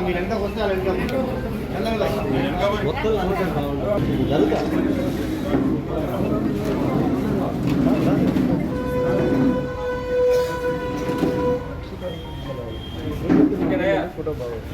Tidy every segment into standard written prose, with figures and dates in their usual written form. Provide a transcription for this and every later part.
మీరెంత వస్తారు ఫోటో బాగుంది.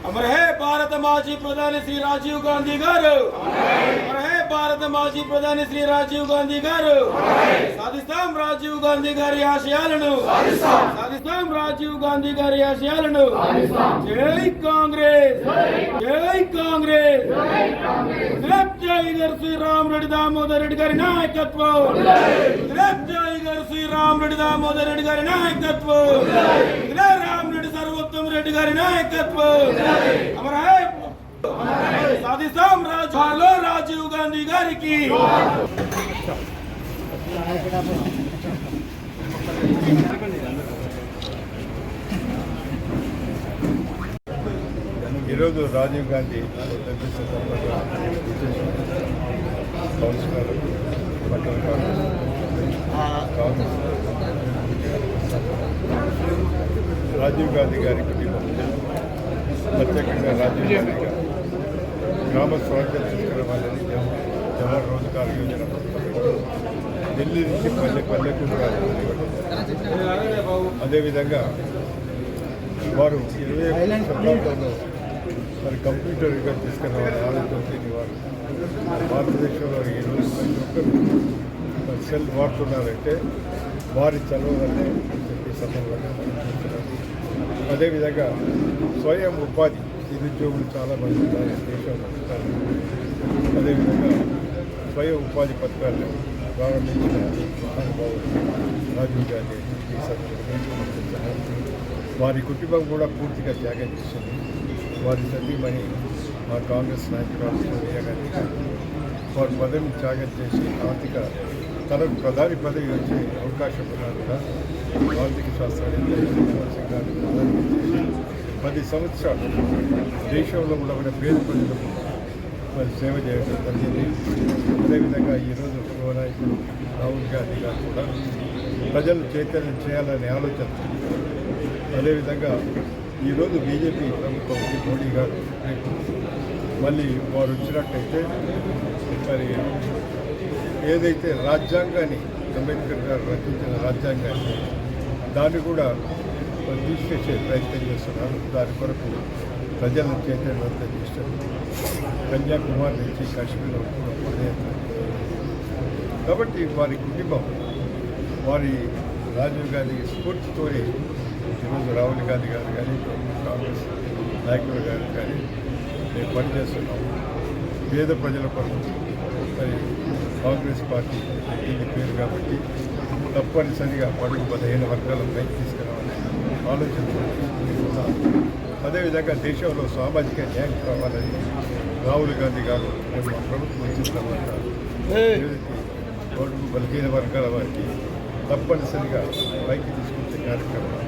अमर है भारत माजी प्रधानी श्री राजीव गांधी गारू अमर है भारत माजी प्रधानी श्री राजीव गांधी गारू సాధిస్తాం రాజీవ్ గాంధీ గారి ఆశయాలను సాధిస్తాం రాజీవ్ గాంధీ గారి ఆశయాలను జై కాంగ్రెస్ జై కాంగ్రెస్ జై గారు శ్రీ రామ్ రెడ్డి దామోదర్ రెడ్డి గారి నాయకత్వం జై గారు శ్రీ రామ్ రెడ్డి దామోదర్ రెడ్డి గారి నాయకత్వం రామ్ రెడ్డి సర్వోత్తమ రెడ్డి గారి నాయకత్వం అమర సాధిస్తాం రాజ్యాల్లో రాజీవ్ గాంధీ గారికి. ఈరోజు రాజీవ్ గాంధీ కౌన్సిలర్ పట్టణ కాంగ్రెస్ రాజీవ్ గాంధీ గారి కుటుంబం ప్రత్యేకంగా రాజీవ్ గాంధీ గారు గ్రామ స్వరాజ్యం తీసుకురావాలని జవహర్ రోజ్గార్ యోజన ఢిల్లీ నుంచి పల్లెకు అదేవిధంగా వారు 21వ శతాబ్దంలో మరి కంప్యూటర్ యుగం తీసుకురావాలని ఆలోచనతోని వారు భారతదేశంలో ఈరోజు ఒక్కరు సెల్ వాడుతున్నారంటే వారి చదవాలనే చెప్పి సందర్భంగా అదేవిధంగా స్వయం ఉపాధి నిరుద్యోగులు చాలామంది ఉన్నారు దేశంలో. అదేవిధంగా స్వయం ఉపాధి పథకాలను ప్రారంభించిన మహానుభావులు రాజీవ్ గాంధీ ఈ సందర్భంగా వారి కుటుంబం కూడా పూర్తిగా త్యాగం చేసింది. వారి సతీమణి మా కాంగ్రెస్ నాయకురాలు సోనియా గాంధీ గారు వారి పదవిని త్యాగం చేసి తనకు ప్రధాని పదవి వచ్చే అవకాశం ఉన్నా కూడా ఆర్థిక శాస్త్రాన్ని సంఘాన్ని ప్రాధాన్యత చేసి 10 సంవత్సరాలు దేశంలో కూడా పేద ప్రజలకు మరి సేవ చేయడం జరిగింది. అదేవిధంగా ఈరోజు యువ నాయకుడు రాహుల్ గాంధీ గారు కూడా ప్రజలను చైతన్యం చేయాలనే ఆలోచన. అదేవిధంగా ఈరోజు బీజేపీ ప్రభుత్వం మోడీ గారు మళ్ళీ వారు వచ్చినట్టయితే మరి ఏదైతే రాజ్యాంగాన్ని అంబేద్కర్ గారు రచించిన రాజ్యాంగాన్ని దాన్ని కూడా తీసుకొచ్చే ప్రయత్నం చేస్తున్నారు. దాని కొరకు ప్రజలను చైతన్యవంతం చేస్తారు. కన్యాకుమారి నుంచి కాశ్మీర్ కూడా పదయాత్ర. కాబట్టి వారి కుటుంబం వారి రాజీవ్ గాంధీ స్ఫూర్తితోనే ఈరోజు రాహుల్ గాంధీ గారు కానీ కాంగ్రెస్ నాయకులు గారు కానీ మేము పనిచేస్తున్నాము. పేద ప్రజల కొరకు మరి కాంగ్రెస్ పార్టీ దీని పేరు కాబట్టి తప్పనిసరిగా బడుగు బలహీన వర్గాల పైకి తీసుకురావాలని ఆలోచన. అదేవిధంగా దేశంలో సామాజిక న్యాయం కావాలని రాహుల్ గాంధీ గారు మా ప్రభుత్వం వచ్చిన తర్వాత బడుగు బలహీన వర్గాల వారికి తప్పనిసరిగా పైకి తీసుకొచ్చే కార్యక్రమం